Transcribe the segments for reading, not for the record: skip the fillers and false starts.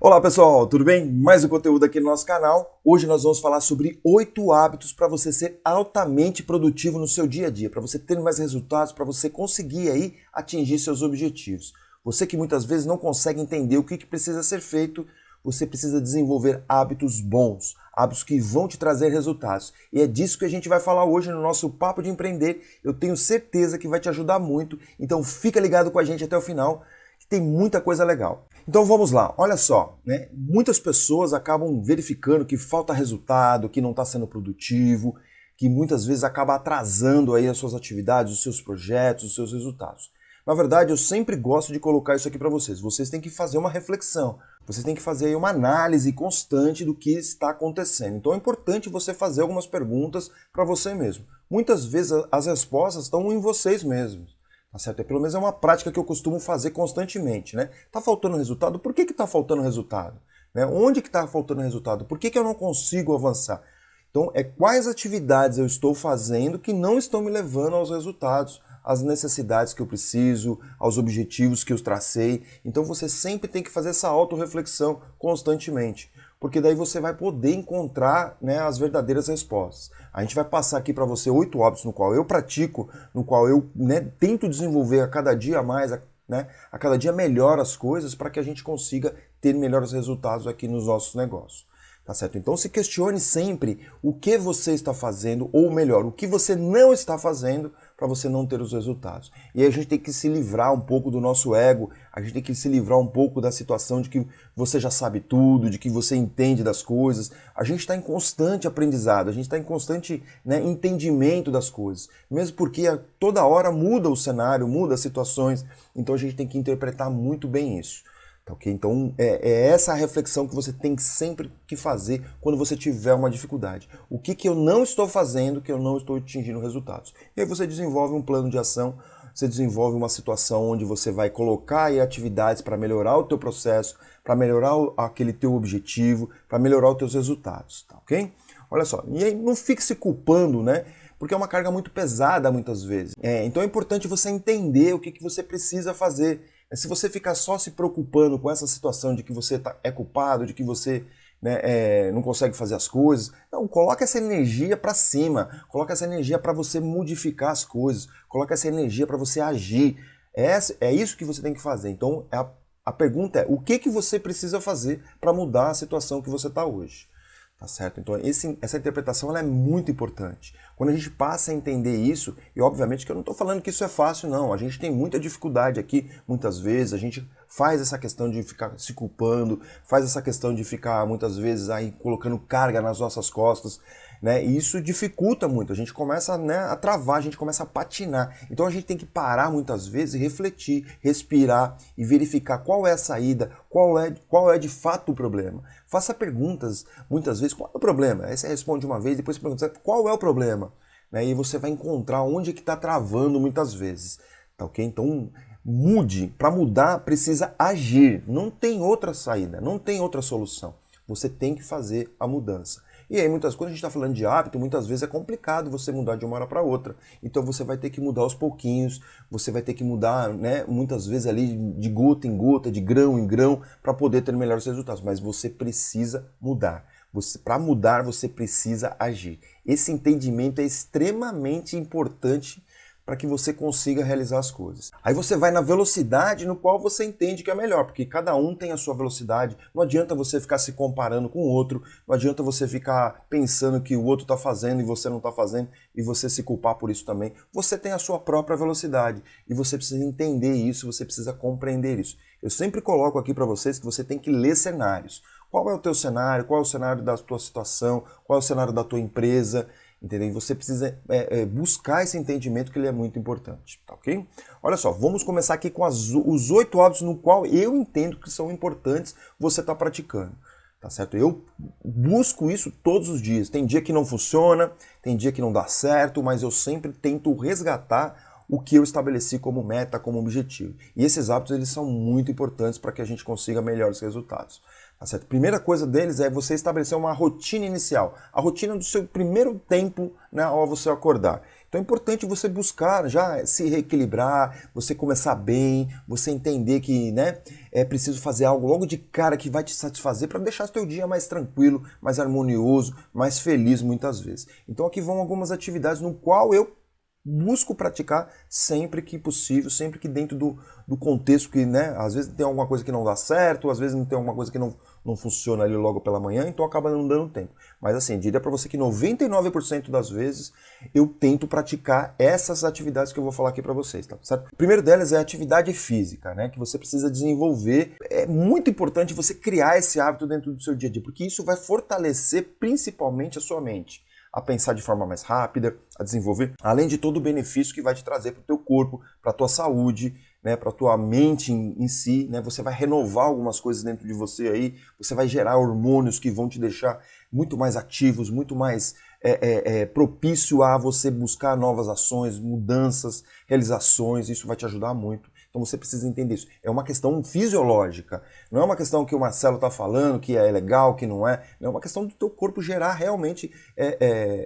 Olá pessoal, tudo bem? Mais um conteúdo aqui no nosso canal. Hoje nós vamos falar sobre 8 hábitos para você ser altamente produtivo no seu dia a dia, para você ter mais resultados, para você conseguir aí atingir seus objetivos. Você que muitas vezes não consegue entender o que precisa ser feito, você precisa desenvolver hábitos bons, hábitos que vão te trazer resultados. E é disso que a gente vai falar hoje no nosso Papo de Empreender. Eu tenho certeza que vai te ajudar muito, então fica ligado com a gente até o final, que tem muita coisa legal. Então vamos lá, olha só, né? Muitas pessoas acabam verificando que falta resultado, que não está sendo produtivo, que muitas vezes acaba atrasando aí as suas atividades, os seus projetos, os seus resultados. Na verdade, eu sempre gosto de colocar isso aqui para vocês. Vocês têm que fazer uma reflexão, vocês têm que fazer aí uma análise constante do que está acontecendo. Então é importante você fazer algumas perguntas para você mesmo. Muitas vezes as respostas estão em vocês mesmos. Tá certo? Pelo menos é uma prática que eu costumo fazer constantemente, né? Tá faltando resultado? Por que tá faltando resultado? Né? Onde que tá faltando resultado? Por que eu não consigo avançar? Então, quais atividades eu estou fazendo que não estão me levando aos resultados, às necessidades que eu preciso, aos objetivos que eu tracei. Então, você sempre tem que fazer essa autorreflexão constantemente, porque daí você vai poder encontrar, né, as verdadeiras respostas. A gente vai passar aqui para você 8 hábitos no qual eu pratico, no qual eu, né, tento desenvolver a cada dia mais, né, a cada dia melhor as coisas para que a gente consiga ter melhores resultados aqui nos nossos negócios. Tá certo? Então se questione sempre o que você está fazendo, ou melhor, o que você não está fazendo para você não ter os resultados. E aí a gente tem que se livrar um pouco do nosso ego, a gente tem que se livrar um pouco da situação de que você já sabe tudo, de que você entende das coisas. A gente está em constante aprendizado, a gente está em constante, né, entendimento das coisas. Mesmo porque toda hora muda o cenário, muda as situações, então a gente tem que interpretar muito bem isso. Okay? Então é essa a reflexão que você tem sempre que fazer quando você tiver uma dificuldade. O que eu não estou fazendo, que eu não estou atingindo resultados? E aí você desenvolve um plano de ação, você desenvolve uma situação onde você vai colocar aí atividades para melhorar o teu processo, para melhorar aquele teu objetivo, para melhorar os teus resultados, tá ok? Olha só, e aí não fique se culpando, né? Porque é uma carga muito pesada muitas vezes. Então é importante você entender o que você precisa fazer. Se você ficar só se preocupando com essa situação de que você é culpado, de que você, né, não consegue fazer as coisas, não, coloca essa energia para cima, coloca essa energia para você modificar as coisas, coloca essa energia para você agir. É isso que você tem que fazer. Então a pergunta é, o que você precisa fazer para mudar a situação que você está hoje? Tá certo? Então essa interpretação ela é muito importante. Quando a gente passa a entender isso, e obviamente que eu não estou falando que isso é fácil não, a gente tem muita dificuldade aqui, muitas vezes, a gente faz essa questão de ficar se culpando, faz essa questão de ficar muitas vezes aí colocando carga nas nossas costas, né? E isso dificulta muito, a gente começa, né, a travar, a gente começa a patinar. Então a gente tem que parar muitas vezes e refletir, respirar e verificar qual é a saída, qual é de fato o problema. Faça perguntas, muitas vezes, qual é o problema? Aí você responde uma vez, depois você pergunta, qual é o problema? E você vai encontrar onde que está travando muitas vezes. Tá ok? Então, mude. Para mudar, precisa agir. Não tem outra saída, não tem outra solução. Você tem que fazer a mudança. E aí, muitas coisas, a gente está falando de hábito, muitas vezes é complicado você mudar de uma hora para outra. Então você vai ter que mudar aos pouquinhos, você vai ter que mudar, né, muitas vezes ali de gota em gota, de grão em grão, para poder ter melhores resultados. Mas você precisa mudar. Para mudar, você precisa agir. Esse entendimento é extremamente importante para que você consiga realizar as coisas. Aí você vai na velocidade no qual você entende que é melhor, porque cada um tem a sua velocidade, não adianta você ficar se comparando com o outro, não adianta você ficar pensando que o outro está fazendo e você não está fazendo e você se culpar por isso também. Você tem a sua própria velocidade e você precisa entender isso, você precisa compreender isso. Eu sempre coloco aqui para vocês que você tem que ler cenários. Qual é o teu cenário? Qual é o cenário da tua situação? Qual é o cenário da tua empresa? Entendeu? E você precisa buscar esse entendimento que ele é muito importante, tá ok? Olha só, vamos começar aqui com os 8 hábitos no qual eu entendo que são importantes você estar praticando, tá certo? Eu busco isso todos os dias. Tem dia que não funciona, tem dia que não dá certo, mas eu sempre tento resgatar o que eu estabeleci como meta, como objetivo. E esses hábitos eles são muito importantes para que a gente consiga melhores resultados. Tá certo? A primeira coisa deles é você estabelecer uma rotina inicial, a rotina do seu primeiro tempo, né, ao você acordar. Então é importante você buscar já se reequilibrar, você começar bem, você entender que, né, é preciso fazer algo logo de cara que vai te satisfazer para deixar o teu dia mais tranquilo, mais harmonioso, mais feliz muitas vezes. Então aqui vão algumas atividades no qual eu busco praticar sempre que possível, sempre que dentro do contexto que, né, às vezes tem alguma coisa que não dá certo, às vezes não tem alguma coisa que não funciona ali logo pela manhã, então acaba não dando tempo. Mas assim, diria para você que 99% das vezes eu tento praticar essas atividades que eu vou falar aqui para vocês, tá certo? O primeiro delas é a atividade física, né, que você precisa desenvolver. É muito importante você criar esse hábito dentro do seu dia a dia, porque isso vai fortalecer principalmente a sua mente, a pensar de forma mais rápida, a desenvolver, além de todo o benefício que vai te trazer para o teu corpo, para a tua saúde, né, para a tua mente em si, né, você vai renovar algumas coisas dentro de você aí, você vai gerar hormônios que vão te deixar muito mais ativos, muito mais propício a você buscar novas ações, mudanças, realizações, isso vai te ajudar muito. Então você precisa entender isso. É uma questão fisiológica, não é uma questão que o Marcelo está falando, que é legal, que não é. É uma questão do teu corpo gerar realmente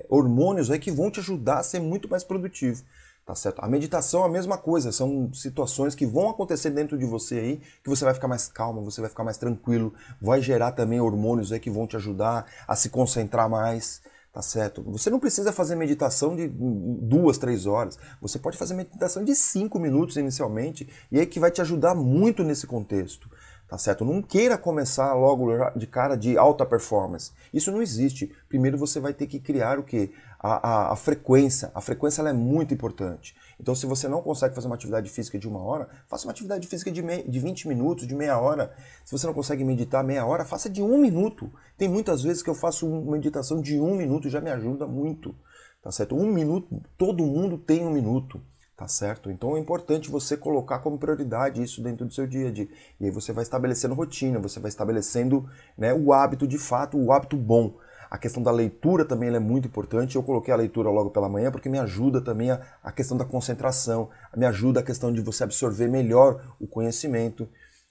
hormônios aí que vão te ajudar a ser muito mais produtivo. Tá certo? A meditação é a mesma coisa, são situações que vão acontecer dentro de você aí, que você vai ficar mais calmo, você vai ficar mais tranquilo, vai gerar também hormônios aí que vão te ajudar a se concentrar mais. Tá certo? Você não precisa fazer meditação de 2, 3 horas. Você pode fazer meditação de 5 minutos inicialmente e é que vai te ajudar muito nesse contexto. Tá certo? Não queira começar logo de cara de alta performance. Isso não existe. Primeiro você vai ter que criar o quê? A frequência. A frequência ela é muito importante. Então, se você não consegue fazer uma atividade física de 1 hora, faça uma atividade física de 20 minutos, de meia hora. Se você não consegue meditar meia hora, faça de 1 minuto. Tem muitas vezes que eu faço uma meditação de 1 minuto, já me ajuda muito. Tá certo? 1 minuto, todo mundo tem 1 minuto. Tá certo? Então é importante você colocar como prioridade isso dentro do seu dia a dia. E aí você vai estabelecendo rotina, você vai estabelecendo, né, o hábito de fato, o hábito bom. A questão da leitura também é muito importante. Eu coloquei a leitura logo pela manhã porque me ajuda também a questão da concentração, me ajuda a questão de você absorver melhor o conhecimento.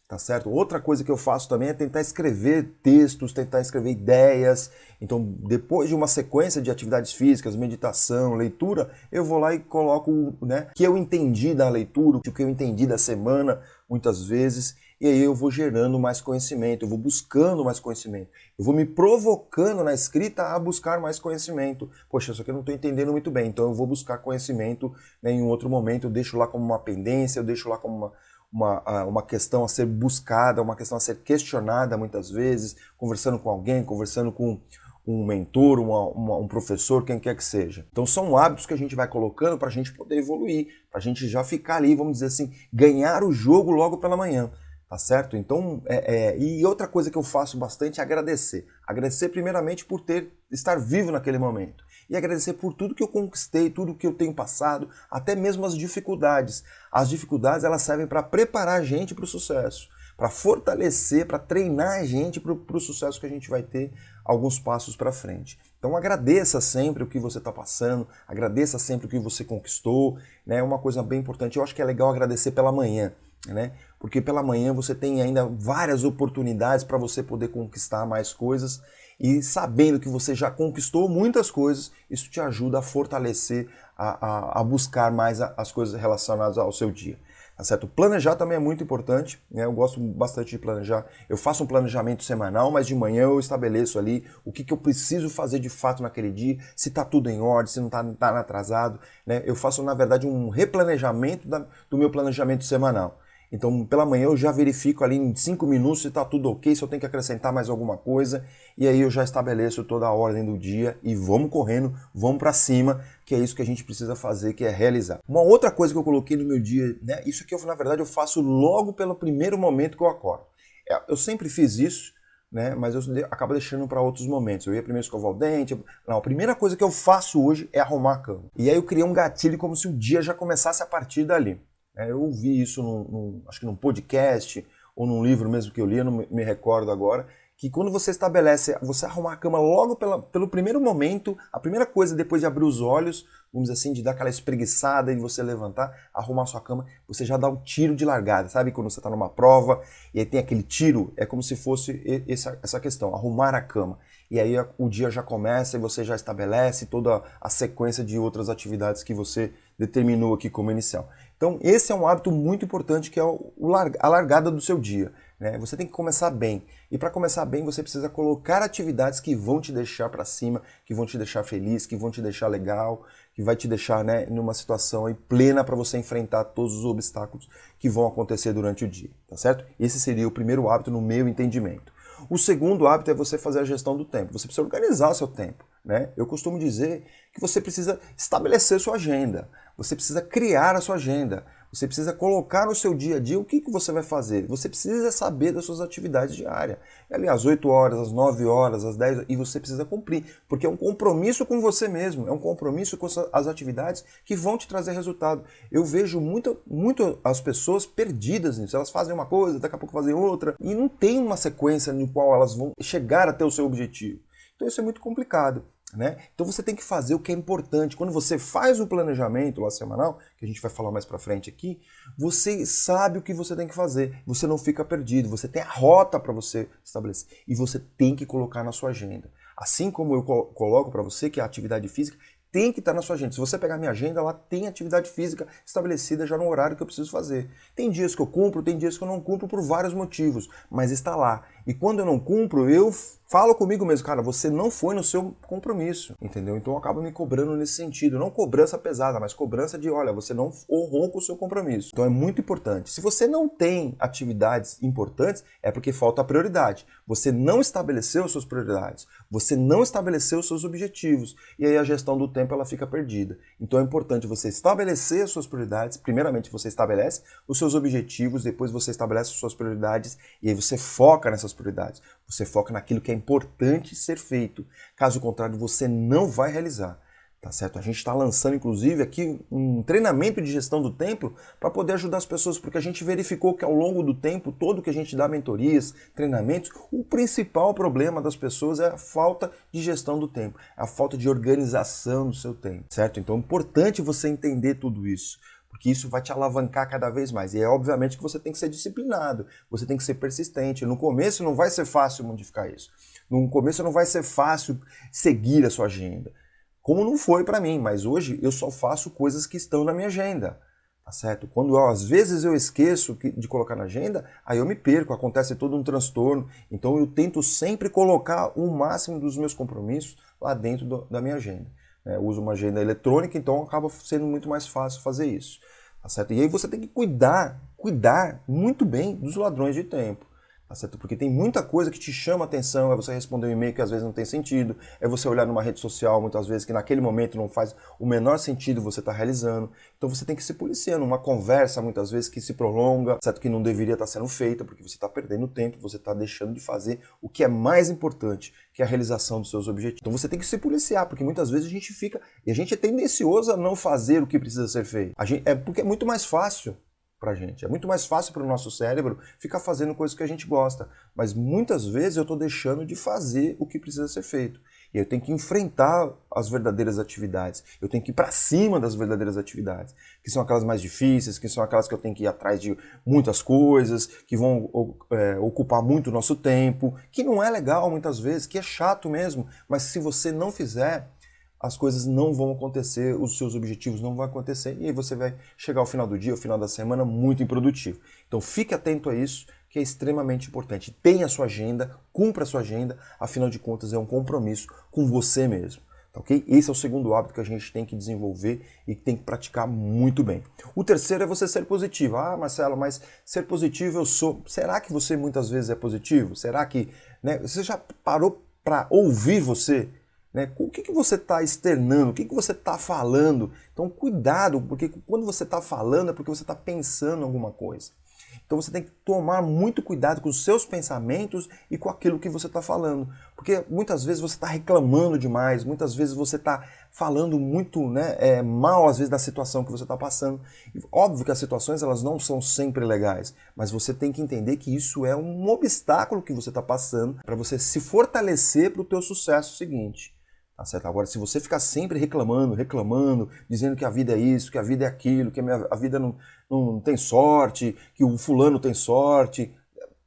Tá certo? Outra coisa que eu faço também é tentar escrever textos, tentar escrever ideias. Então, depois de uma sequência de atividades físicas, meditação, leitura, eu vou lá e coloco, né, o que eu entendi da leitura, o que eu entendi da semana, muitas vezes, e aí eu vou gerando mais conhecimento, eu vou buscando mais conhecimento, eu vou me provocando na escrita a buscar mais conhecimento. Poxa, isso aqui eu não estou entendendo muito bem, então eu vou buscar conhecimento, né, em um outro momento, eu deixo lá como uma pendência, eu deixo lá como uma questão a ser buscada, uma questão a ser questionada muitas vezes, conversando com alguém, conversando com um mentor, um professor, quem quer que seja. Então são hábitos que a gente vai colocando para a gente poder evoluir, para a gente já ficar ali, vamos dizer assim, ganhar o jogo logo pela manhã. Tá certo? Então, e outra coisa que eu faço bastante é agradecer. Agradecer primeiramente por estar vivo naquele momento. E agradecer por tudo que eu conquistei, tudo que eu tenho passado, até mesmo as dificuldades. As dificuldades, elas servem para preparar a gente para o sucesso, para fortalecer, para treinar a gente para o sucesso que a gente vai ter alguns passos para frente. Então agradeça sempre o que você está passando, agradeça sempre o que você conquistou, né? É uma coisa bem importante. Eu acho que é legal agradecer pela manhã, né? Porque pela manhã você tem ainda várias oportunidades para você poder conquistar mais coisas e sabendo que você já conquistou muitas coisas, isso te ajuda a fortalecer, a buscar mais as coisas relacionadas ao seu dia. Tá certo? Planejar também é muito importante, né? Eu gosto bastante de planejar. Eu faço um planejamento semanal, mas de manhã eu estabeleço ali o que eu preciso fazer de fato naquele dia, se está tudo em ordem, se não está atrasado, né? Eu faço, na verdade, um replanejamento do meu planejamento semanal. Então, pela manhã eu já verifico ali em 5 minutos se está tudo ok, se eu tenho que acrescentar mais alguma coisa, e aí eu já estabeleço toda a ordem do dia e vamos correndo, vamos para cima, que é isso que a gente precisa fazer, que é realizar. Uma outra coisa que eu coloquei no meu dia, né, isso aqui na verdade eu faço logo pelo primeiro momento que eu acordo. Eu sempre fiz isso, né, mas eu acabo deixando para outros momentos. Eu ia primeiro escovar o dente. Não, a primeira coisa que eu faço hoje é arrumar a cama. E aí eu criei um gatilho como se o dia já começasse a partir dali. Eu ouvi isso acho que num podcast, ou num livro mesmo que eu li, eu não me recordo agora, que quando você estabelece, você arrumar a cama logo pelo primeiro momento, a primeira coisa depois de abrir os olhos, vamos dizer assim, de dar aquela espreguiçada e você levantar, arrumar a sua cama, você já dá um tiro de largada, sabe? Quando você está numa prova e aí tem aquele tiro, é como se fosse essa questão, arrumar a cama. E aí o dia já começa e você já estabelece toda a sequência de outras atividades que você determinou aqui como inicial. Então esse é um hábito muito importante que é a largada do seu dia. Né? Você tem que começar bem. E para começar bem, você precisa colocar atividades que vão te deixar para cima, que vão te deixar feliz, que vão te deixar legal, que vai te deixar, né, numa situação aí plena para você enfrentar todos os obstáculos que vão acontecer durante o dia, tá certo? Esse seria o primeiro hábito no meu entendimento. O segundo hábito é você fazer a gestão do tempo. Você precisa organizar o seu tempo, né? Eu costumo dizer que você precisa estabelecer sua agenda. Você precisa criar a sua agenda. Você precisa colocar no seu dia a dia o que você vai fazer. Você precisa saber das suas atividades diárias. Ali às 8 horas, às 9 horas, às 10 horas, e você precisa cumprir. Porque é um compromisso com você mesmo. É um compromisso com as atividades que vão te trazer resultado. Eu vejo muito as pessoas perdidas nisso. Elas fazem uma coisa, daqui a pouco fazem outra. E não tem uma sequência no qual elas vão chegar até o seu objetivo. Então isso é muito complicado. Né? Então você tem que fazer o que é importante. Quando você faz o planejamento lá semanal, que a gente vai falar mais pra frente aqui, você sabe o que você tem que fazer. Você não fica perdido, você tem a rota para você estabelecer. E você tem que colocar na sua agenda. Assim como eu coloco para você que a atividade física tem que estar na sua agenda. Se você pegar minha agenda, ela tem atividade física estabelecida já no horário que eu preciso fazer. Tem dias que eu cumpro, tem dias que eu não cumpro por vários motivos, mas está lá. E quando eu não cumpro, eu falo comigo mesmo, cara, você não foi no seu compromisso, entendeu? Então eu acabo me cobrando nesse sentido. Não cobrança pesada, mas cobrança de, olha, você não honrou com o seu compromisso. Então é muito importante. Se você não tem atividades importantes, é porque falta prioridade. Você não estabeleceu suas prioridades. Você não estabeleceu os seus objetivos. E aí a gestão do tempo ela fica perdida. Então é importante você estabelecer as suas prioridades. Primeiramente você estabelece os seus objetivos, depois você estabelece as suas prioridades e aí você foca nessas prioridades. Você foca naquilo que é importante ser feito. Caso contrário, você não vai realizar. Tá certo? A gente está lançando, inclusive, aqui um treinamento de gestão do tempo para poder ajudar as pessoas, porque a gente verificou que ao longo do tempo, todo que a gente dá mentorias, treinamentos, o principal problema das pessoas é a falta de gestão do tempo, a falta de organização do seu tempo, certo? Então é importante você entender tudo isso, porque isso vai te alavancar cada vez mais. E é obviamente que você tem que ser disciplinado, você tem que ser persistente. No começo não vai ser fácil modificar isso. No começo não vai ser fácil seguir a sua agenda. Como não foi para mim, mas hoje eu só faço coisas que estão na minha agenda, tá certo? Quando às vezes eu esqueço de colocar na agenda, aí eu me perco, acontece todo um transtorno. Então eu tento sempre colocar o máximo dos meus compromissos lá dentro da minha agenda. Eu uso uma agenda eletrônica, então acaba sendo muito mais fácil fazer isso, tá certo? E aí você tem que cuidar muito bem dos ladrões de tempo. Tá certo? Porque tem muita coisa que te chama a atenção, é você responder um e-mail que às vezes não tem sentido, é você olhar numa rede social muitas vezes que naquele momento não faz o menor sentido você estar realizando. Então você tem que se policiando, uma conversa muitas vezes que se prolonga, certo? Que não deveria estar sendo feita, porque você está perdendo tempo, você está deixando de fazer o que é mais importante, que é a realização dos seus objetivos. Então você tem que se policiar, porque muitas vezes a gente fica, e a gente é tendencioso a não fazer o que precisa ser feito. É porque é muito mais fácil pra gente. É muito mais fácil para o nosso cérebro ficar fazendo coisas que a gente gosta, mas muitas vezes eu estou deixando de fazer o que precisa ser feito. E eu tenho que enfrentar as verdadeiras atividades, eu tenho que ir para cima das verdadeiras atividades, que são aquelas mais difíceis, que são aquelas que eu tenho que ir atrás de muitas coisas, que vão ocupar muito o nosso tempo, que não é legal muitas vezes, que é chato mesmo, mas se você não fizer, as coisas não vão acontecer, os seus objetivos não vão acontecer e aí você vai chegar ao final do dia, ao final da semana muito improdutivo. Então fique atento a isso, que é extremamente importante. Tenha a sua agenda, cumpra a sua agenda, afinal de contas é um compromisso com você mesmo. Tá, ok? Esse é o segundo hábito que a gente tem que desenvolver e que tem que praticar muito bem. O terceiro é você ser positivo. Ah, Marcelo, mas ser positivo eu sou. Será que você muitas vezes é positivo? Será que, né, você já parou para ouvir você? Né? O que você está externando? O que você está falando? Então, cuidado, porque quando você está falando é porque você está pensando em alguma coisa. Então você tem que tomar muito cuidado com os seus pensamentos e com aquilo que você está falando. Porque muitas vezes você está reclamando demais, muitas vezes você está falando muito, né, mal às vezes da situação que você está passando. E óbvio que as situações elas não são sempre legais, mas você tem que entender que isso é um obstáculo que você está passando para você se fortalecer para o teu sucesso seguinte. Tá certo? Agora, se você ficar sempre reclamando, dizendo que a vida é isso, que a vida é aquilo, que a vida não tem sorte, que o fulano tem sorte,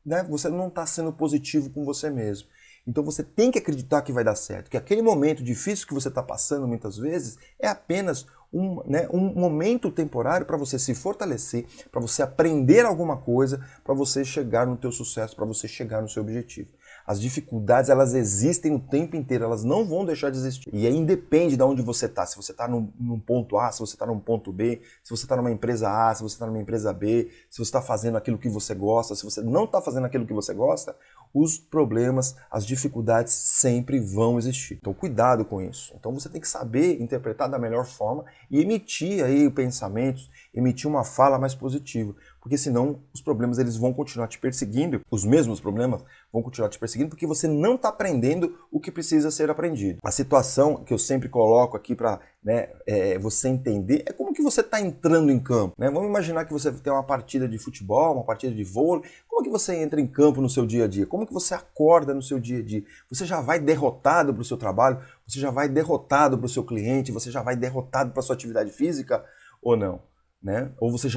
né? Você não está sendo positivo com você mesmo. Então você tem que acreditar que vai dar certo, que aquele momento difícil que você está passando muitas vezes é apenas um momento temporário para você se fortalecer, para você aprender alguma coisa, para você chegar no teu sucesso, para você chegar no seu objetivo. As dificuldades, elas existem o tempo inteiro, elas não vão deixar de existir. E aí independe de onde você está, se você está num ponto A, se você está num ponto B, se você está numa empresa A, se você está numa empresa B, se você está fazendo aquilo que você gosta, se você não está fazendo aquilo que você gosta, os problemas, as dificuldades sempre vão existir. Então cuidado com isso. Então você tem que saber interpretar da melhor forma e emitir aí pensamentos, emitir uma fala mais positiva, porque senão os problemas eles vão continuar te perseguindo, os mesmos problemas vão continuar te perseguindo porque você não está aprendendo o que precisa ser aprendido. A situação que eu sempre coloco aqui para você entender é como que você está entrando em campo. Né? Vamos imaginar que você tem uma partida de futebol, uma partida de vôlei. Como que você entra em campo no seu dia a dia? Como que você acorda no seu dia a dia? Você já vai derrotado para o seu trabalho? Você já vai derrotado para o seu cliente? Você já vai derrotado para a sua atividade física ou não? Né? Ou você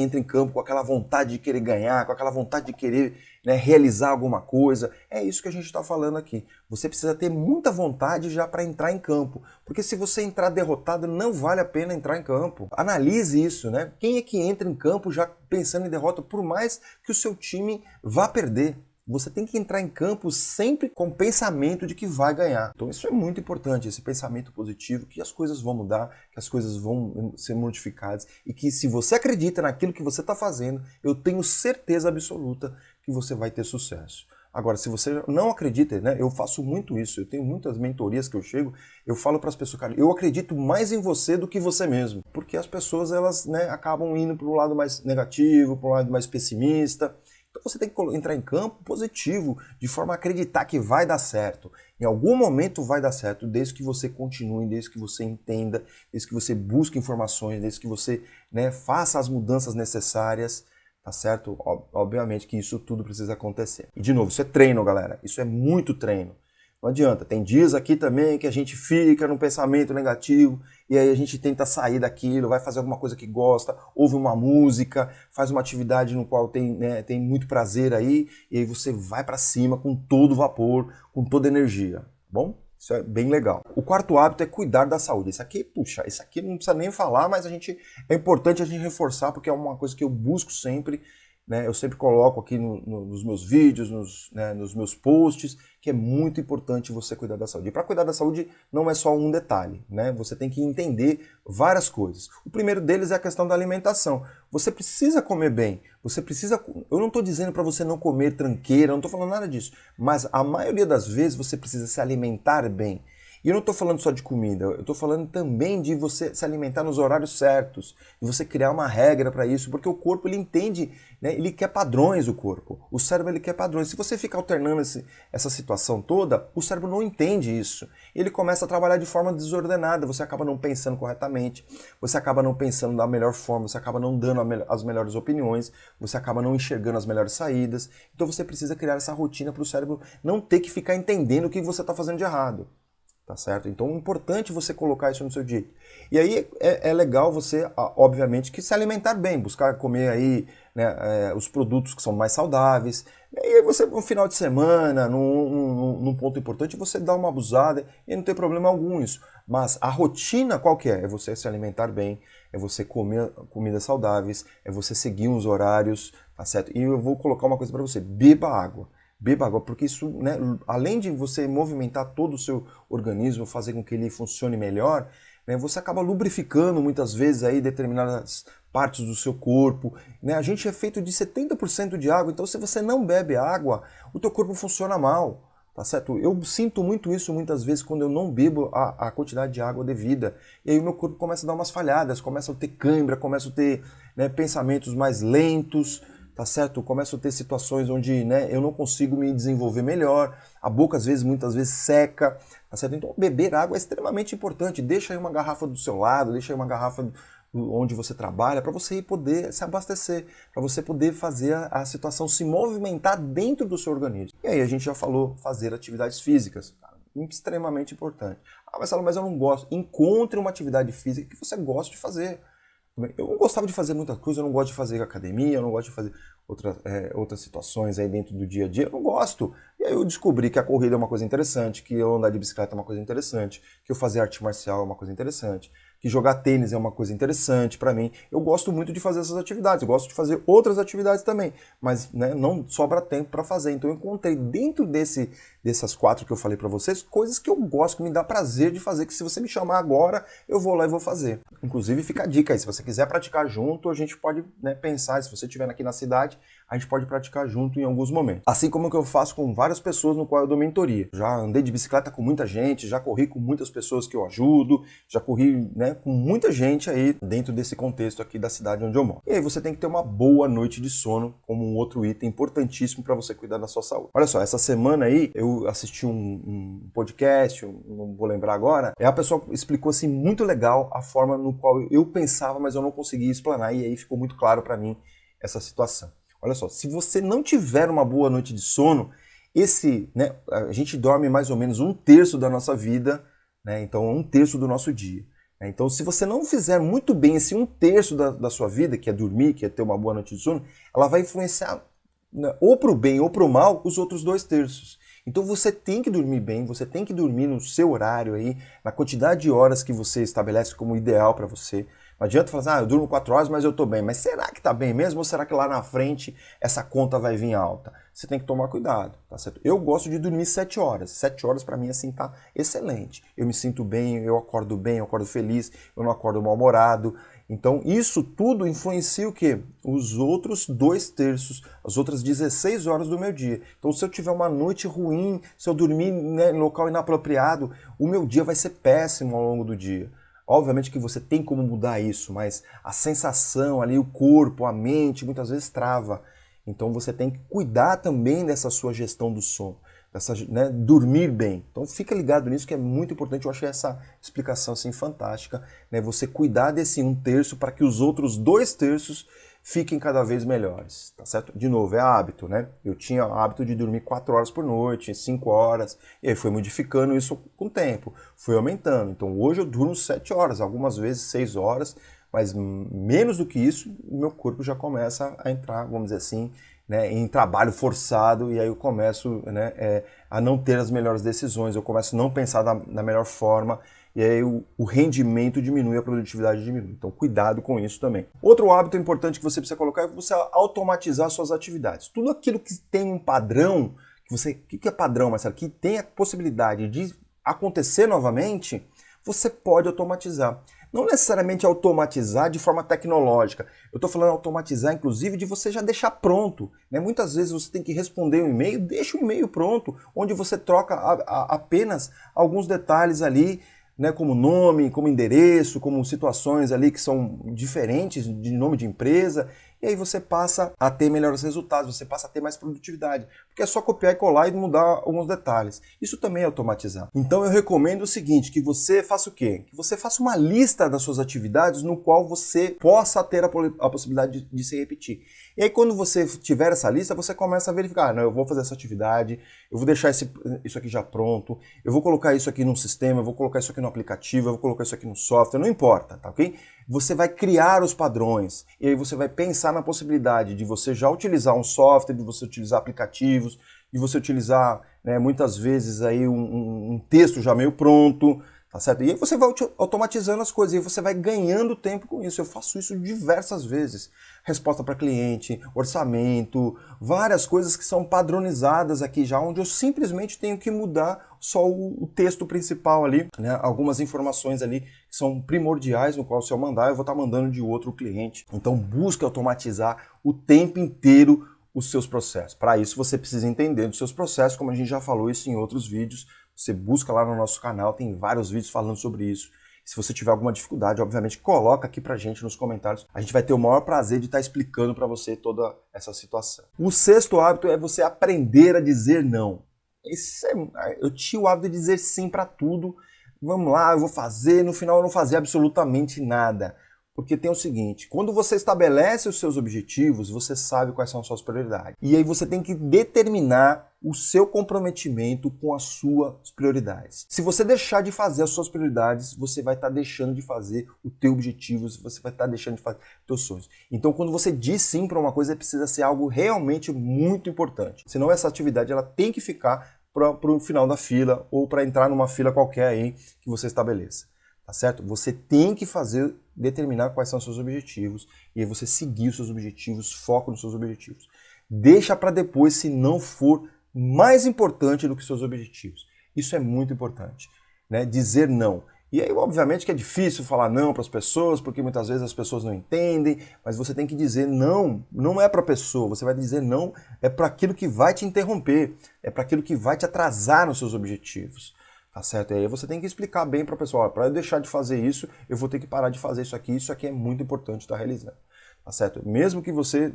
entra em campo com aquela vontade de querer ganhar, com aquela vontade de querer, né, realizar alguma coisa. É isso que a gente está falando aqui. Você precisa ter muita vontade já para entrar em campo, porque se você entrar derrotado, não vale a pena entrar em campo. Analise isso, né? Quem é que entra em campo já pensando em derrota, por mais que o seu time vá perder? Você tem que entrar em campo sempre com o pensamento de que vai ganhar. Então isso é muito importante, esse pensamento positivo, que as coisas vão mudar, que as coisas vão ser modificadas e que se você acredita naquilo que você está fazendo, eu tenho certeza absoluta que você vai ter sucesso. Agora, se você não acredita, né, eu faço muito isso, eu tenho muitas mentorias que eu chego, eu falo para as pessoas, cara, eu acredito mais em você do que você mesmo, porque as pessoas elas, né, acabam indo para o lado mais negativo, para o lado mais pessimista. Então você tem que entrar em campo positivo, de forma a acreditar que vai dar certo. Em algum momento vai dar certo, desde que você continue, desde que você entenda, desde que você busque informações, desde que você, né, faça as mudanças necessárias, tá certo? Obviamente que isso tudo precisa acontecer. E de novo, isso é treino, galera. Isso é muito treino. Não adianta. Tem dias aqui também que a gente fica num pensamento negativo e aí a gente tenta sair daquilo, vai fazer alguma coisa que gosta, ouve uma música, faz uma atividade no qual tem muito prazer aí e aí você vai para cima com todo vapor, com toda energia, tá bom? Isso é bem legal. O quarto hábito é cuidar da saúde. Isso aqui, puxa, isso aqui não precisa nem falar, mas é importante a gente reforçar porque é uma coisa que eu busco sempre, né? Eu sempre coloco aqui nos meus vídeos, nos meus posts, que é muito importante você cuidar da saúde. E para cuidar da saúde não é só um detalhe, né? Você tem que entender várias coisas. O primeiro deles é a questão da alimentação. Você precisa comer bem, eu não estou dizendo para você não comer tranqueira, eu não estou falando nada disso, mas a maioria das vezes você precisa se alimentar bem. E eu não estou falando só de comida, eu estou falando também de você se alimentar nos horários certos, de você criar uma regra para isso, porque o corpo ele entende, né, ele quer padrões, o cérebro ele quer padrões. Se você ficar alternando essa situação toda, o cérebro não entende isso. Ele começa a trabalhar de forma desordenada, você acaba não pensando corretamente, você acaba não pensando da melhor forma, você acaba não dando as melhores opiniões, você acaba não enxergando as melhores saídas. Então você precisa criar essa rotina para o cérebro não ter que ficar entendendo o que você está fazendo de errado. Tá certo? Então é importante você colocar isso no seu dia. E aí é legal você, obviamente, que se alimentar bem, buscar comer aí, né, os produtos que são mais saudáveis. E aí você, no final de semana, num ponto importante, você dá uma abusada e não tem problema algum isso. Mas a rotina qual que é? É você se alimentar bem, é você comer comidas saudáveis, é você seguir uns horários, tá certo? E eu vou colocar uma coisa para você, beba água. Beba água, porque isso, né, além de você movimentar todo o seu organismo, fazer com que ele funcione melhor, né, você acaba lubrificando muitas vezes aí determinadas partes do seu corpo. Né? A gente é feito de 70% de água, então se você não bebe água, o teu corpo funciona mal. Tá certo? Eu sinto muito isso muitas vezes quando eu não bebo a quantidade de água devida. E aí o meu corpo começa a dar umas falhadas, começa a ter cãibra, começa a ter, né, pensamentos mais lentos. tá certo? Eu começo a ter situações onde, né, eu não consigo me desenvolver melhor, a boca às vezes, muitas vezes seca, tá certo? Então beber água é extremamente importante. Deixa aí uma garrafa do seu lado, deixa aí uma garrafa onde você trabalha, para você poder se abastecer, para você poder fazer a situação se movimentar dentro do seu organismo. E aí a gente já falou, fazer atividades físicas, cara, extremamente importante. Ah, Marcelo, mas eu não gosto. Encontre uma atividade física que você gosta de fazer. Eu não gostava de fazer muita coisa, eu não gosto de fazer academia, eu não gosto de fazer outras situações aí dentro do dia a dia, eu não gosto. E aí eu descobri que a corrida é uma coisa interessante, que eu andar de bicicleta é uma coisa interessante, que eu fazer arte marcial é uma coisa interessante, que jogar tênis é uma coisa interessante para mim. Eu gosto muito de fazer essas atividades, eu gosto de fazer outras atividades também, mas né, não sobra tempo para fazer. Então eu encontrei dentro dessas 4 que eu falei para vocês, coisas que eu gosto, que me dá prazer de fazer, que se você me chamar agora, eu vou lá e vou fazer. Inclusive fica a dica aí, se você quiser praticar junto, a gente pode, né, pensar, se você estiver aqui na cidade, a gente pode praticar junto em alguns momentos. Assim como que eu faço com várias pessoas no qual eu dou mentoria. Já andei de bicicleta com muita gente, já corri com muitas pessoas que eu ajudo, já corri, né, com muita gente aí dentro desse contexto aqui da cidade onde eu moro. E aí você tem que ter uma boa noite de sono como um outro item importantíssimo para você cuidar da sua saúde. Olha só, essa semana aí eu assisti um podcast, não vou lembrar agora, e a pessoa explicou assim muito legal a forma no qual eu pensava, mas eu não conseguia explanar, e aí ficou muito claro para mim essa situação. Olha só, se você não tiver uma boa noite de sono, né, a gente dorme mais ou menos 1/3 da nossa vida, né, então 1/3 do nosso dia. Então, se você não fizer muito bem esse 1/3 da sua vida, que é dormir, que é ter uma boa noite de sono, ela vai influenciar, né, ou para o bem ou para o mal, os outros 2/3. Então você tem que dormir bem, você tem que dormir no seu horário aí, na quantidade de horas que você estabelece como ideal para você. Não adianta falar assim, eu durmo 4 horas, mas eu tô bem. Mas será que tá bem mesmo ou será que lá na frente essa conta vai vir alta? Você tem que tomar cuidado, tá certo? Eu gosto de dormir 7 horas. 7 horas para mim assim tá excelente. Eu me sinto bem, eu acordo feliz, eu não acordo mal-humorado. Então isso tudo influencia o quê? Os outros 2/3, as outras 16 horas do meu dia. Então se eu tiver uma noite ruim, se eu dormir, né, em local inapropriado, o meu dia vai ser péssimo ao longo do dia. Obviamente que você tem como mudar isso, mas a sensação ali, o corpo, a mente, muitas vezes trava. Então você tem que cuidar também dessa sua gestão do sono, né, dormir bem. Então fica ligado nisso que é muito importante. Eu achei essa explicação assim fantástica, né? Você cuidar desse 1/3 para que os outros 2/3 fiquem cada vez melhores, tá certo? De novo, é hábito, né? Eu tinha o hábito de dormir 4 horas por noite, 5 horas, e aí fui modificando isso com o tempo, fui aumentando. Então hoje eu durmo 7 horas, algumas vezes 6 horas, mas menos do que isso, o meu corpo já começa a entrar, vamos dizer assim, né, em trabalho forçado, e aí eu começo, né, a não ter as melhores decisões, eu começo a não pensar da melhor forma, e aí o rendimento diminui, a produtividade diminui. Então cuidado com isso também. Outro hábito importante que você precisa colocar é você automatizar suas atividades. Tudo aquilo que tem um padrão, o que é padrão, Marcelo? Que tem a possibilidade de acontecer novamente, você pode automatizar. Não necessariamente automatizar de forma tecnológica. Eu estou falando automatizar, inclusive, de você já deixar pronto. Né? Muitas vezes você tem que responder um e-mail, deixa o e-mail pronto, onde você troca apenas alguns detalhes ali, né, como nome, como endereço, como situações ali que são diferentes de nome de empresa, e aí você passa a ter melhores resultados, você passa a ter mais produtividade, porque é só copiar e colar e mudar alguns detalhes. Isso também é automatizar. Então eu recomendo o seguinte, que você faça o quê? Que você faça uma lista das suas atividades no qual você possa ter a possibilidade de se repetir. E aí quando você tiver essa lista, você começa a verificar, não, eu vou fazer essa atividade, eu vou deixar isso aqui já pronto, eu vou colocar isso aqui num sistema, eu vou colocar isso aqui no aplicativo, eu vou colocar isso aqui no software, não importa, tá ok? Você vai criar os padrões e aí você vai pensar na possibilidade de você já utilizar um software, de você utilizar aplicativos, de você utilizar, né, muitas vezes aí um texto já meio pronto, tá certo? E aí você vai automatizando as coisas e aí você vai ganhando tempo com isso. Eu faço isso diversas vezes. Resposta para cliente, orçamento, várias coisas que são padronizadas aqui já, onde eu simplesmente tenho que mudar só o texto principal ali, né? Algumas informações ali que são primordiais, no qual se eu mandar, eu vou estar mandando de outro cliente. Então busque automatizar o tempo inteiro os seus processos. Para isso você precisa entender dos seus processos, como a gente já falou isso em outros vídeos. Você busca lá no nosso canal, tem vários vídeos falando sobre isso. Se você tiver alguma dificuldade, obviamente, coloca aqui pra gente nos comentários. A gente vai ter o maior prazer de estar explicando para você toda essa situação. O sexto hábito é você aprender a dizer não. Eu tinha o hábito de dizer sim para tudo. Vamos lá, eu vou fazer, no final eu não fazia absolutamente nada. Porque tem o seguinte, quando você estabelece os seus objetivos, você sabe quais são as suas prioridades. E aí você tem que determinar o seu comprometimento com as suas prioridades. Se você deixar de fazer as suas prioridades, você vai estar deixando de fazer os teus objetivos, você vai estar deixando de fazer os teus sonhos. Então, quando você diz sim para uma coisa, precisa ser algo realmente muito importante. Senão essa atividade ela tem que ficar para o final da fila ou para entrar numa fila qualquer aí que você estabeleça. Tá certo? Você tem que determinar quais são os seus objetivos e aí você seguir os seus objetivos, foco nos seus objetivos. Deixa para depois se não for mais importante do que seus objetivos. Isso é muito importante, né? Dizer não. E aí, obviamente, que é difícil falar não para as pessoas, porque muitas vezes as pessoas não entendem, mas você tem que dizer não, não é para a pessoa, você vai dizer não, é para aquilo que vai te interromper, é para aquilo que vai te atrasar nos seus objetivos. Tá certo? E aí você tem que explicar bem para a pessoa, para eu deixar de fazer isso, eu vou ter que parar de fazer isso aqui é muito importante estar realizando. Tá certo? Mesmo que você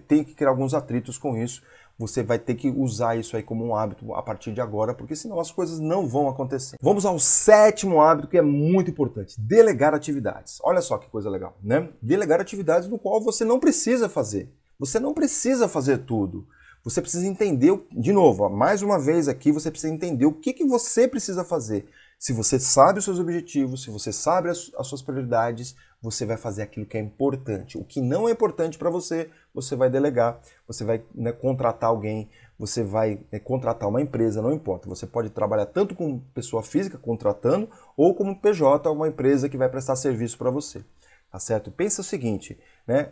tenha que criar alguns atritos com isso, você vai ter que usar isso aí como um hábito a partir de agora, porque senão as coisas não vão acontecer. Vamos ao sétimo hábito que é muito importante, delegar atividades. Olha só que coisa legal, né? Delegar atividades no qual você não precisa fazer. Você não precisa fazer tudo. Você precisa entender, de novo, mais uma vez aqui, você precisa entender o que você precisa fazer. Se você sabe os seus objetivos, se você sabe as suas prioridades, você vai fazer aquilo que é importante. O que não é importante para você, você vai delegar, você vai contratar alguém, você vai contratar uma empresa, não importa. Você pode trabalhar tanto com pessoa física, contratando, ou como PJ, uma empresa que vai prestar serviço para você. Tá certo? Pensa o seguinte, né?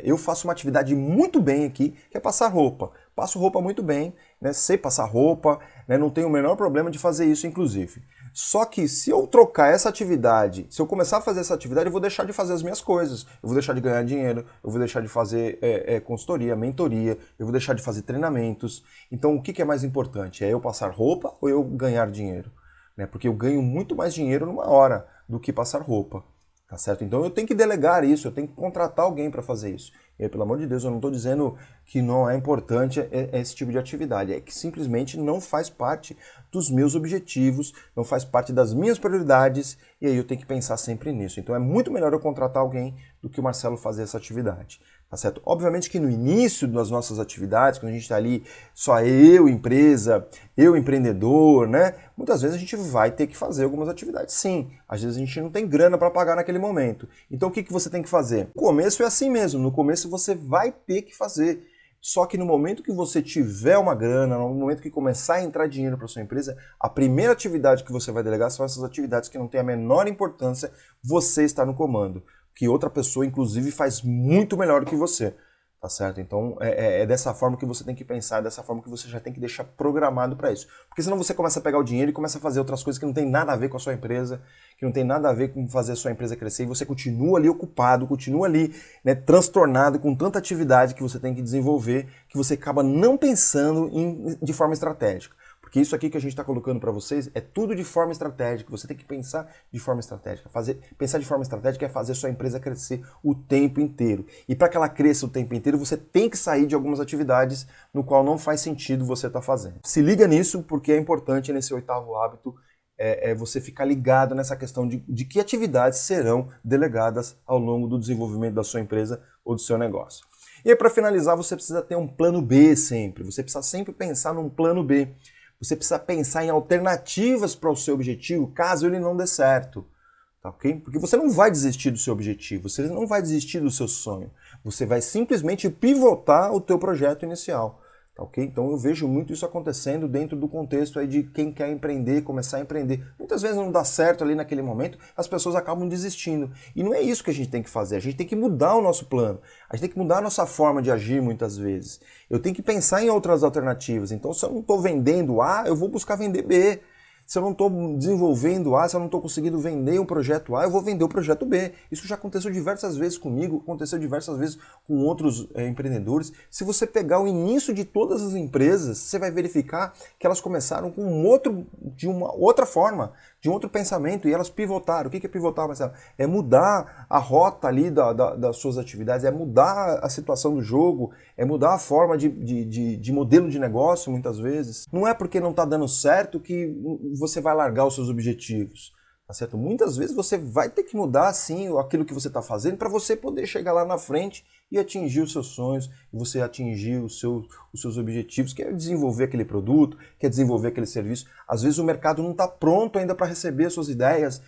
Eu faço uma atividade muito bem aqui, que é passar roupa. Passo roupa muito bem, né? Sei passar roupa, né? Não tenho o menor problema de fazer isso, inclusive. Só que se eu trocar essa atividade, se eu começar a fazer essa atividade, eu vou deixar de fazer as minhas coisas. Eu vou deixar de ganhar dinheiro, eu vou deixar de fazer consultoria, mentoria, eu vou deixar de fazer treinamentos. Então, o que é mais importante? É eu passar roupa ou eu ganhar dinheiro? Né? Porque eu ganho muito mais dinheiro numa hora do que passar roupa. Tá certo? Então eu tenho que delegar isso, eu tenho que contratar alguém para fazer isso. E aí, pelo amor de Deus, eu não estou dizendo que não é importante esse tipo de atividade, é que simplesmente não faz parte dos meus objetivos, não faz parte das minhas prioridades, e aí eu tenho que pensar sempre nisso. Então é muito melhor eu contratar alguém do que o Marcelo fazer essa atividade. Tá certo? Obviamente que no início das nossas atividades, quando a gente está ali, só eu, empresa, eu, empreendedor, né? Muitas vezes a gente vai ter que fazer algumas atividades, sim. Às vezes a gente não tem grana para pagar naquele momento. Então o que você tem que fazer? No começo é assim mesmo, no começo você vai ter que fazer. Só que no momento que você tiver uma grana, no momento que começar a entrar dinheiro para sua empresa, a primeira atividade que você vai delegar são essas atividades que não têm a menor importância, você está no comando. Que outra pessoa, inclusive, faz muito melhor do que você, tá certo? Então, é dessa forma que você tem que pensar, é dessa forma que você já tem que deixar programado para isso. Porque senão você começa a pegar o dinheiro e começa a fazer outras coisas que não tem nada a ver com a sua empresa, que não tem nada a ver com fazer a sua empresa crescer, e você continua ali ocupado, continua ali, né, transtornado com tanta atividade que você tem que desenvolver, que você acaba não pensando de forma estratégica. Porque isso aqui que a gente está colocando para vocês é tudo de forma estratégica. Você tem que pensar de forma estratégica. Pensar de forma estratégica é fazer a sua empresa crescer o tempo inteiro. E para que ela cresça o tempo inteiro, você tem que sair de algumas atividades no qual não faz sentido você estar fazendo. Se liga nisso, porque é importante nesse oitavo hábito você ficar ligado nessa questão de que atividades serão delegadas ao longo do desenvolvimento da sua empresa ou do seu negócio. E aí, para finalizar, você precisa ter um plano B sempre. Você precisa sempre pensar num plano B. Você precisa pensar em alternativas para o seu objetivo, caso ele não dê certo, tá ok? Porque você não vai desistir do seu objetivo, você não vai desistir do seu sonho. Você vai simplesmente pivotar o teu projeto inicial, tá ok? Então eu vejo muito isso acontecendo dentro do contexto aí de quem quer empreender, começar a empreender. Muitas vezes não dá certo ali naquele momento, as pessoas acabam desistindo. E não é isso que a gente tem que fazer, a gente tem que mudar o nosso plano, a gente tem que mudar a nossa forma de agir muitas vezes. Eu tenho que pensar em outras alternativas. Então, se eu não estou vendendo A, eu vou buscar vender B. Se eu não estou desenvolvendo A, se eu não estou conseguindo vender um projeto A, eu vou vender o projeto B. Isso já aconteceu diversas vezes comigo, aconteceu diversas vezes com outros empreendedores. Se você pegar o início de todas as empresas, você vai verificar que elas começaram com de uma outra forma, de um outro pensamento, e elas pivotaram. O que é pivotar, Marcelo? É mudar a rota ali das suas atividades, é mudar a situação do jogo, é mudar a forma de modelo de negócio, muitas vezes. Não é porque não está dando certo que você vai largar os seus objetivos, tá certo? Muitas vezes você vai ter que mudar, sim, aquilo que você está fazendo para você poder chegar lá na frente e atingir os seus sonhos, e você atingir os seus objetivos, que é desenvolver aquele produto, que é desenvolver aquele serviço. Às vezes o mercado não está pronto ainda para receber as suas ideias,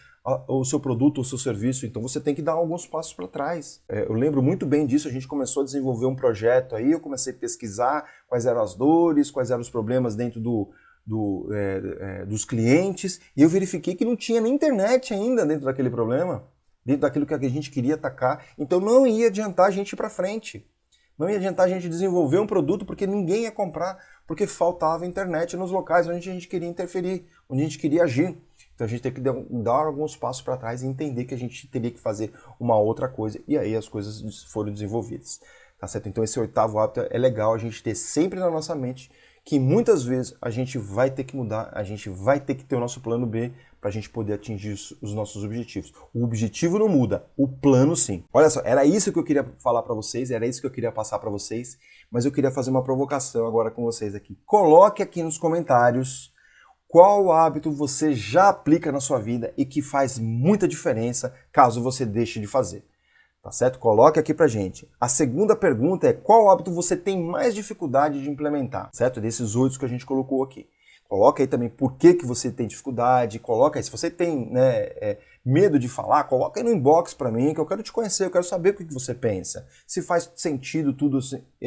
o seu produto, o seu serviço, então você tem que dar alguns passos para trás. Eu lembro muito bem disso, a gente começou a desenvolver um projeto aí, eu comecei a pesquisar quais eram as dores, quais eram os problemas dentro dos clientes, e eu verifiquei que não tinha nem internet ainda dentro daquele problema, dentro daquilo que a gente queria atacar, então não ia adiantar a gente ir para frente. Não ia adiantar a gente desenvolver um produto porque ninguém ia comprar, porque faltava internet nos locais onde a gente queria interferir, onde a gente queria agir. Então a gente tem que dar alguns passos para trás e entender que a gente teria que fazer uma outra coisa, e aí as coisas foram desenvolvidas. Tá certo? Então esse 8º hábito é legal a gente ter sempre na nossa mente que muitas vezes a gente vai ter que mudar, a gente vai ter que ter o nosso plano B para a gente poder atingir os nossos objetivos. O objetivo não muda, o plano sim. Olha só, era isso que eu queria falar para vocês, era isso que eu queria passar para vocês, mas eu queria fazer uma provocação agora com vocês aqui. Coloque aqui nos comentários qual hábito você já aplica na sua vida e que faz muita diferença caso você deixe de fazer. Tá certo? Coloque aqui pra gente. A segunda pergunta é qual hábito você tem mais dificuldade de implementar, certo? Desses 8 que a gente colocou aqui. Coloca aí também por que você tem dificuldade, coloca aí, se você tem medo de falar, coloca aí no inbox pra mim, que eu quero te conhecer, eu quero saber o que você pensa. Se faz sentido tudo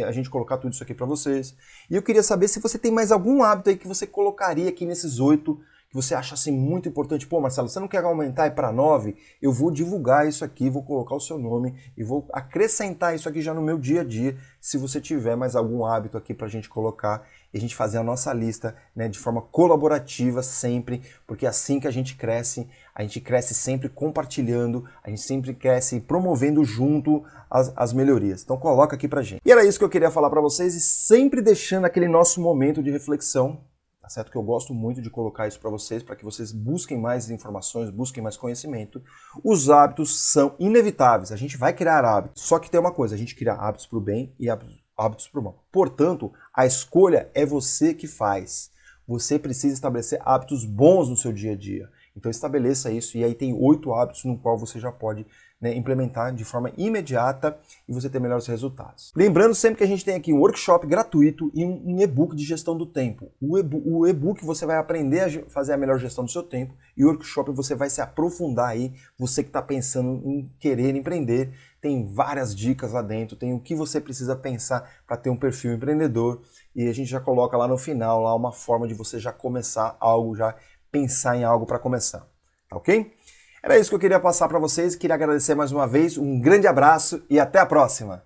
a gente colocar tudo isso aqui pra vocês. E eu queria saber se você tem mais algum hábito aí que você colocaria aqui nesses 8 que você acha assim muito importante. Pô, Marcelo, você não quer aumentar para 9? Eu vou divulgar isso aqui, vou colocar o seu nome e vou acrescentar isso aqui já no meu dia a dia, se você tiver mais algum hábito aqui para a gente colocar e a gente fazer a nossa lista, né, de forma colaborativa sempre, porque é assim que a gente cresce sempre compartilhando, a gente sempre cresce promovendo junto as melhorias. Então coloca aqui pra gente. E era isso que eu queria falar para vocês e sempre deixando aquele nosso momento de reflexão. Tá certo? Que eu gosto muito de colocar isso para vocês, para que vocês busquem mais informações, busquem mais conhecimento. Os hábitos são inevitáveis, a gente vai criar hábitos. Só que tem uma coisa, a gente cria hábitos para o bem e hábitos para o mal. Portanto, a escolha é você que faz. Você precisa estabelecer hábitos bons no seu dia a dia. Então estabeleça isso e aí tem 8 hábitos no qual você já pode, né, implementar de forma imediata e você ter melhores resultados. Lembrando sempre que a gente tem aqui um workshop gratuito e um e-book de gestão do tempo. O e-book você vai aprender a fazer a melhor gestão do seu tempo e o workshop você vai se aprofundar aí, você que está pensando em querer empreender. Tem várias dicas lá dentro, tem o que você precisa pensar para ter um perfil empreendedor e a gente já coloca lá no final lá uma forma de você já começar algo, já pensar em algo para começar, tá ok? Era isso que eu queria passar para vocês, queria agradecer mais uma vez, um grande abraço e até a próxima!